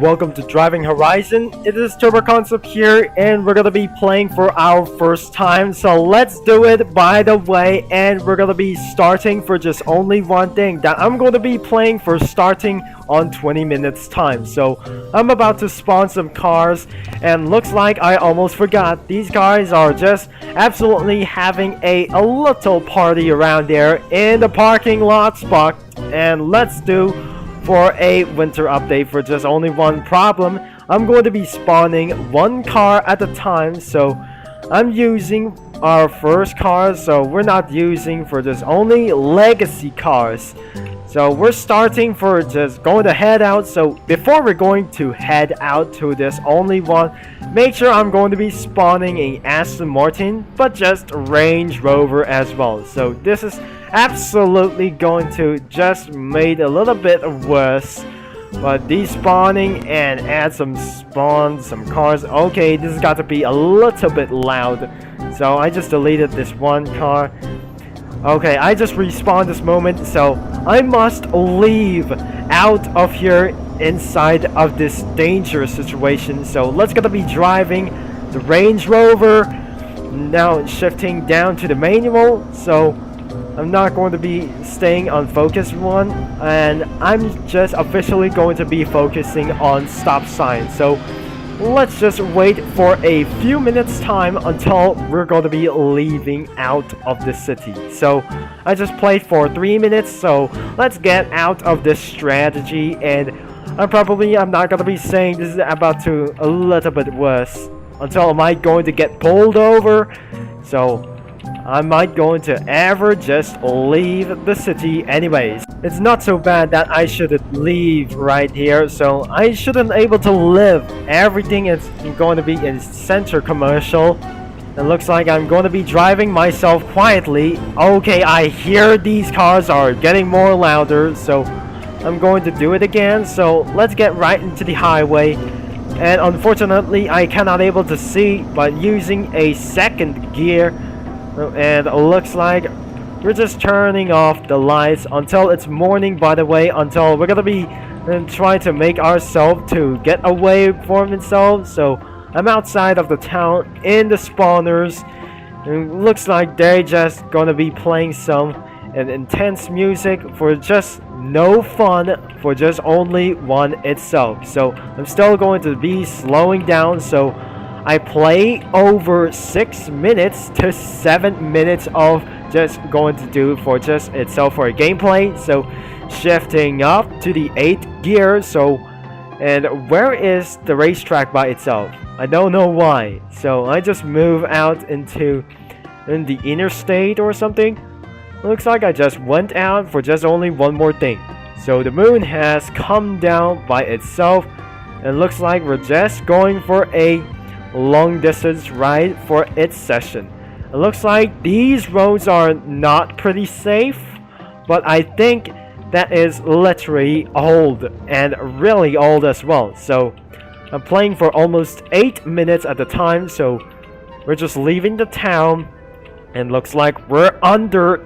welcome to Driving Horizon. It is Turbo Concept here, and we're gonna be playing for our first time. So let's do it by the way, and we're gonna be starting for just only one thing that I'm going to be playing for starting on 20 minutes time. So I'm about to spawn some cars, and looks like I almost forgot. These guys are just absolutely having a little party around there in the parking lot spot, and let's do for a winter update for just only one problem. I'm going to be spawning one car at a time, so I'm using our first car, so we're not using for just only legacy cars. So we're starting for just going to head out. So before we're going to head out to this only one, make sure I'm going to be spawning a Aston Martin, but just Range Rover as well. So this is absolutely going to just made a little bit worse, but despawning and add some cars. Okay, this has got to be a little bit loud, so I just deleted this one car. Okay, I just respawned this moment, so I must leave out of here inside of this dangerous situation. So let's gonna be driving the Range Rover, now shifting down to the manual. So I'm not going to be staying on focus one, and I'm just officially going to be focusing on stop sign. So let's just wait for a few minutes time until we're going to be leaving out of the city. So I just played for 3 minutes, so let's get out of this strategy, and I'm not going to be saying this is about to a little bit worse until I might going to get pulled over. So I might going to ever just leave the city anyways. It's not so bad that I shouldn't leave right here, so I shouldn't able to live. Everything is going to be in center commercial. It looks like I'm going to be driving myself quietly. Okay, I hear these cars are getting more louder, so I'm going to do it again. So let's get right into the highway. And unfortunately I cannot able to see, but using a second gear. And it looks like we're just turning off the lights until it's morning, by the way, until we're gonna be trying to make ourselves to get away from itself. So I'm outside of the town in the spawners, and it looks like they're just gonna be playing some intense music for just no fun, for just only one itself. So I'm still going to be slowing down, so I play over 6 minutes to 7 minutes of just going to do for just itself for a gameplay. So shifting up to the 8th gear. So, and where is the racetrack by itself? I don't know why. So I just move out into the interstate or something. Looks like I just went out for just only one more thing. So the moon has come down by itself, and looks like we're just going for a long distance ride for its session. It looks like these roads are not pretty safe, but I think that is literally old, and really old as well. So I'm playing for almost 8 minutes at the time, so we're just leaving the town, and looks like we're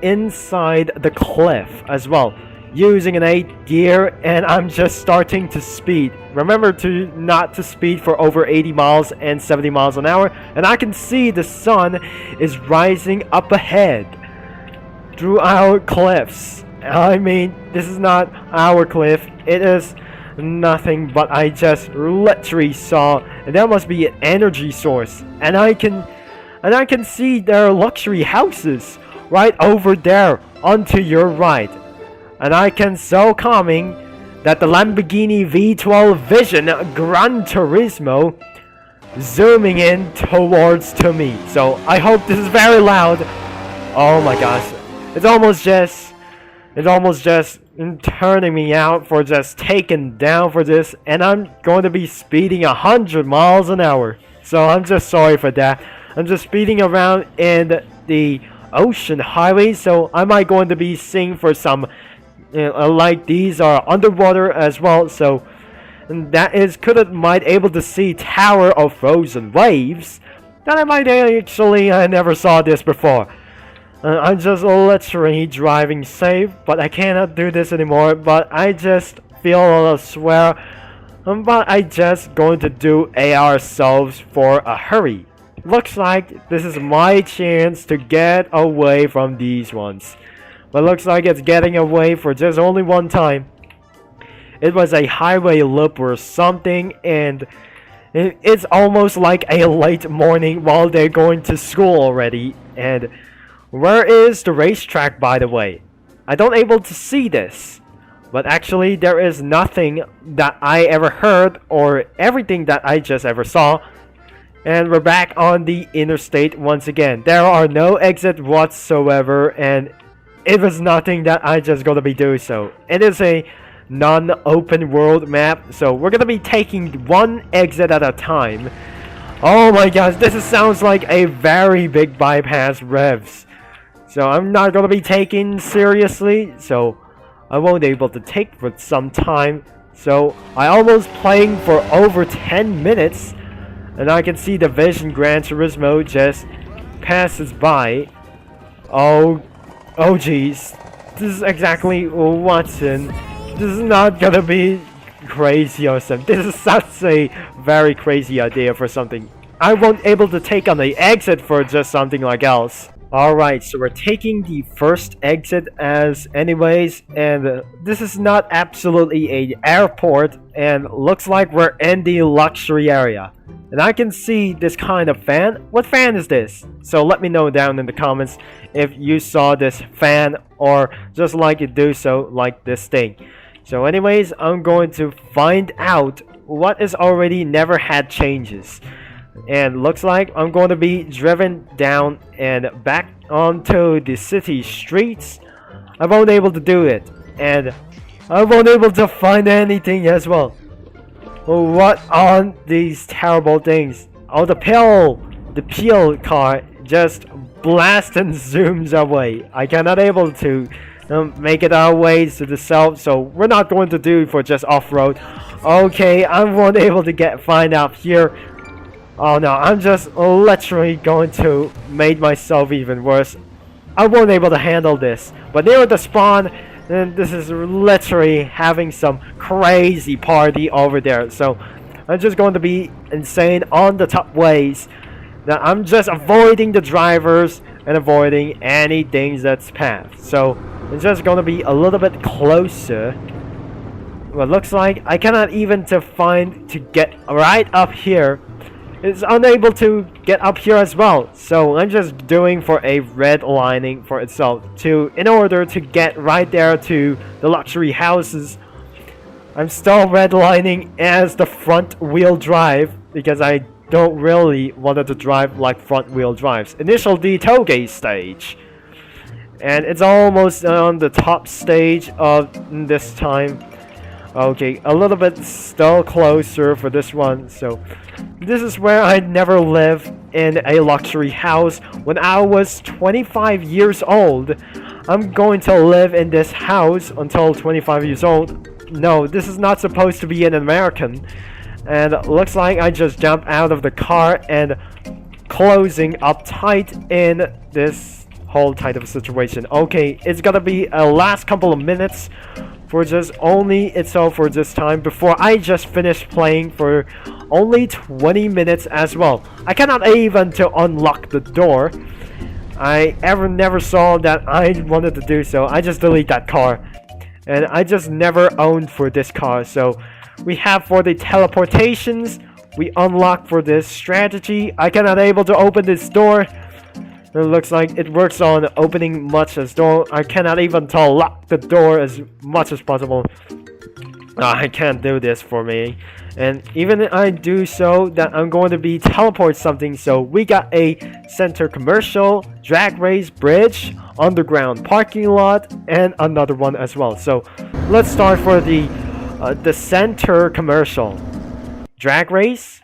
inside the cliff as well, using an 8th gear, and I'm just starting to speed. Remember to not to speed for over 80 miles and 70 miles an hour. And I can see the sun is rising up ahead through our cliffs. I mean, this is not our cliff, it is nothing, but I just literally saw, and that must be an energy source, and I can see their luxury houses right over there onto your right. And I can so calming that the Lamborghini V12 Vision Gran Turismo zooming in towards to me. So I hope this is very loud. Oh my gosh, it's almost just turning me out for just taking down for this, and I'm going to be speeding 100 miles an hour. So I'm just sorry for that. I'm just speeding around in the ocean highway, so I might going to be seeing for some like these are underwater as well. So that is might able to see Tower of Frozen Waves. That I never saw this before. I'm just literally driving safe, but I cannot do this anymore. But I just feel, I swear, But I just going to do ourselves for a hurry. Looks like this is my chance to get away from these ones. But looks like it's getting away for just only one time. It was a highway loop or something, and it's almost like a late morning while they're going to school already. And where is the racetrack, by the way? I don't able to see this. But actually, there is nothing that I ever heard or everything that I just ever saw. And we're back on the interstate once again. There are no exit whatsoever, and it was nothing that I just gonna be doing so. It is a non-open world map, so we're gonna be taking one exit at a time. Oh my gosh, sounds like a very big bypass revs. So I'm not gonna be taken seriously, so I won't be able to take for some time. So I almost playing for over 10 minutes, and I can see the Vision Gran Turismo just passes by. Oh geez, this is exactly Watson. This is not gonna be crazy or something. This is such a very crazy idea for something. I won't able to take on the exit for just something like else. Alright, so we're taking the first exit as anyways, and this is not absolutely a airport, and looks like we're in the luxury area. And I can see this kind of fan. What fan is this? So let me know down in the comments if you saw this fan, or just like you do so like this thing. So anyways, I'm going to find out what is already never had changes. And looks like I'm going to be driven down and back onto the city streets. I won't able to do it, and I won't able to find anything as well. What on these terrible things? Oh, the peel car just blasts and zooms away. I cannot able to make it our ways to the south, so we're not going to do for just off-road. Okay, I won't able to find out here. Oh no, I'm just literally going to make myself even worse. I won't able to handle this. But near the spawn, and this is literally having some crazy party over there. So I'm just going to be insane on the top ways. Now I'm just avoiding the drivers and avoiding anything that's passed. So it's just going to be a little bit closer. Well, looks like I cannot even to get right up here. It's unable to get up here as well, so I'm just doing for a red lining for itself in order to get right there to the luxury houses. I'm still redlining as the front wheel drive because I don't really want to drive like front wheel drives. Initial the tollgate stage, and it's almost on the top stage of this time. Okay, a little bit still closer for this one. So this is where I never lived in a luxury house. When I was 25 years old, I'm going to live in this house until 25 years old. No, this is not supposed to be an American. And looks like I just jumped out of the car and closing up tight in this whole type of situation. Okay, it's gonna be a last couple of minutes for just only itself for this time before I just finish playing for only 20 minutes as well. I cannot even to unlock the door. I never saw that I wanted to do so. I just delete that car, and I just never owned for this car. So we have for the teleportations, we unlock for this strategy. I cannot able to open this door. It looks like it works on opening much as door. I cannot even lock the door as much as possible. I can't do this for me. And even if I do so, that I'm going to be teleport something. So we got a center commercial, drag race, bridge, underground parking lot, and another one as well. So let's start for the center commercial. Drag race.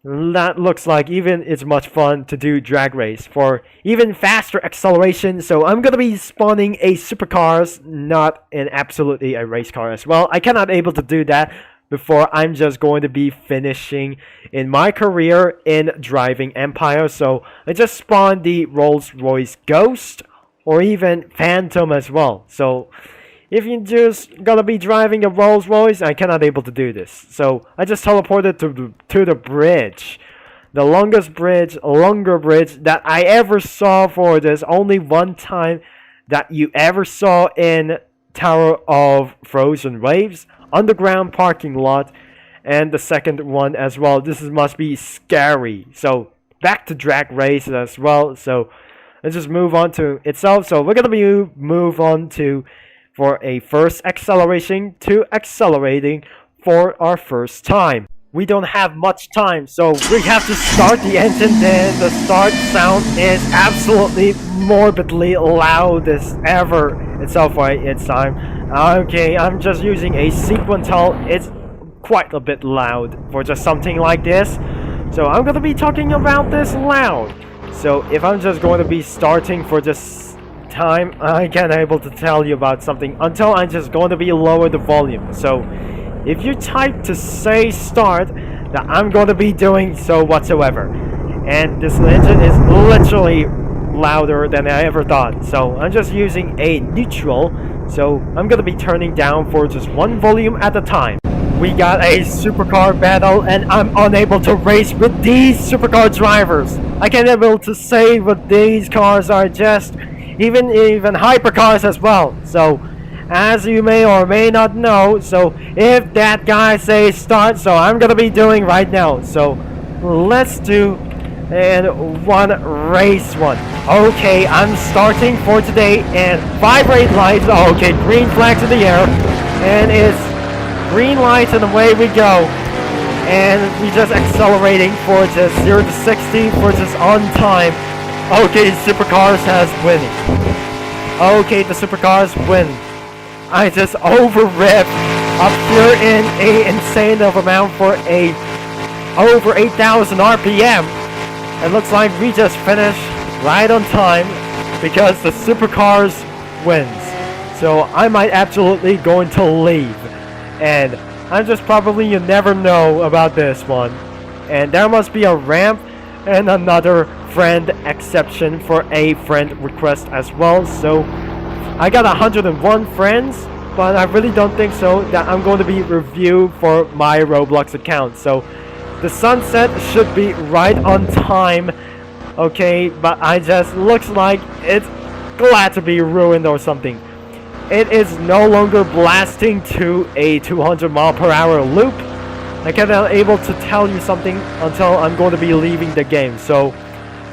That looks like even it's much fun to do drag race for even faster acceleration. So I'm gonna be spawning a supercars, not an absolutely a race car as well. I cannot able to do that before I'm just going to be finishing in my career in driving Empire. So I just spawned the Rolls-Royce Ghost or even Phantom as well. So if you just gonna be driving a Rolls-Royce, I cannot able to do this. So I just teleported to the bridge. The longer bridge that I ever saw for this. Only one time that you ever saw in Tower of Frozen Waves. Underground parking lot. And the second one as well. This must be scary. So back to drag race as well. So let's just move on to itself. So we're gonna be move on to for a first acceleration to accelerating for our first time. We don't have much time, so we have to start the engine. Then the start sound is absolutely morbidly loudest ever itself for its time. Okay, I'm just using a sequential. It's quite a bit loud for just something like this. So I'm gonna be talking about this loud. So if I'm just going to be starting for this time, I can't able to tell you about something until I'm just going to be lower the volume. So if you type to say start, that I'm going to be doing so whatsoever. And this engine is literally louder than I ever thought. So I'm just using a neutral. So I'm going to be turning down for just one volume at a time. We got a supercar battle and I'm unable to race with these supercar drivers. I can't able to say what these cars are, just even hypercars as well. So as you may or may not know, so if that guy says start, so I'm gonna be doing right now. So let's do one race one. Okay, I'm starting for today and 5 red lights. Okay, green flags in the air and it's green lights and away we go. And we just accelerating for just 0 to 60 for just on time. Okay, Supercars has winning. Okay, the Supercars win. I just over-revved up here in a insane of amount for a over 8,000 RPM. It looks like we just finished right on time because the Supercars wins. So I might absolutely going to leave. And I'm just probably, you never know about this one. And there must be a ramp and another friend exception for a friend request as well. So I got 101 friends, but I really don't think so that I'm going to be reviewed for my Roblox account. So the sunset should be right on time. Okay, but I just looks like it's glad to be ruined or something. It is no longer blasting to a 200-mile-per-hour loop. I cannot able to tell you something until I'm going to be leaving the game. So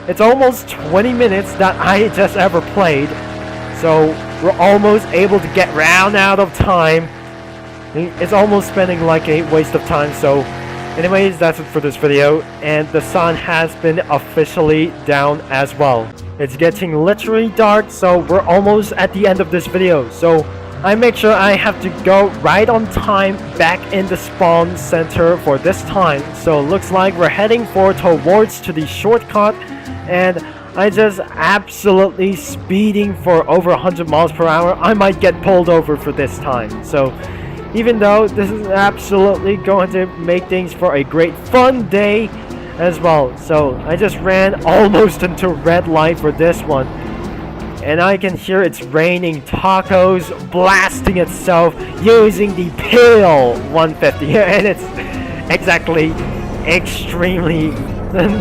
it's almost 20 minutes that I just ever played. So we're almost able to get round out of time. It's almost spending like a waste of time. So anyways, that's it for this video. And the sun has been officially down as well. It's getting literally dark, so we're almost at the end of this video. So I make sure I have to go right on time back in the spawn center for this time. So it looks like we're heading towards to the shortcut, and I just absolutely speeding for over 100 miles per hour. I might get pulled over for this time. So even though this is absolutely going to make things for a great fun day as well. So I just ran almost into red light for this one. And I can hear it's raining tacos blasting itself using the Pale 150. And it's exactly extremely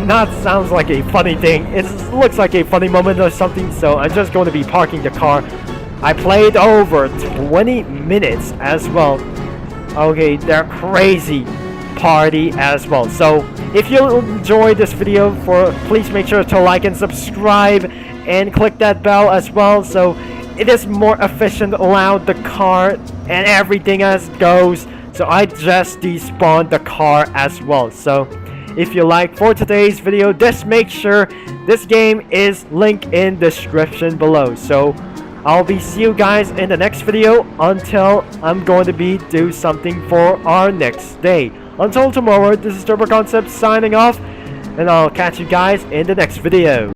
not sounds like a funny thing. It looks like a funny moment or something. So I'm just going to be parking the car. I played over 20 minutes as well. Okay, they're crazy party as well. So if you enjoyed this video, please make sure to like and subscribe and click that bell as well, so it is more efficient, allowed the car and everything as goes. So I just despawned the car as well. So if you like for today's video, just make sure this game is linked in description below. So I'll be see you guys in the next video until I'm going to be do something for our next day. Until tomorrow, this is Turbo Concept signing off, and I'll catch you guys in the next video.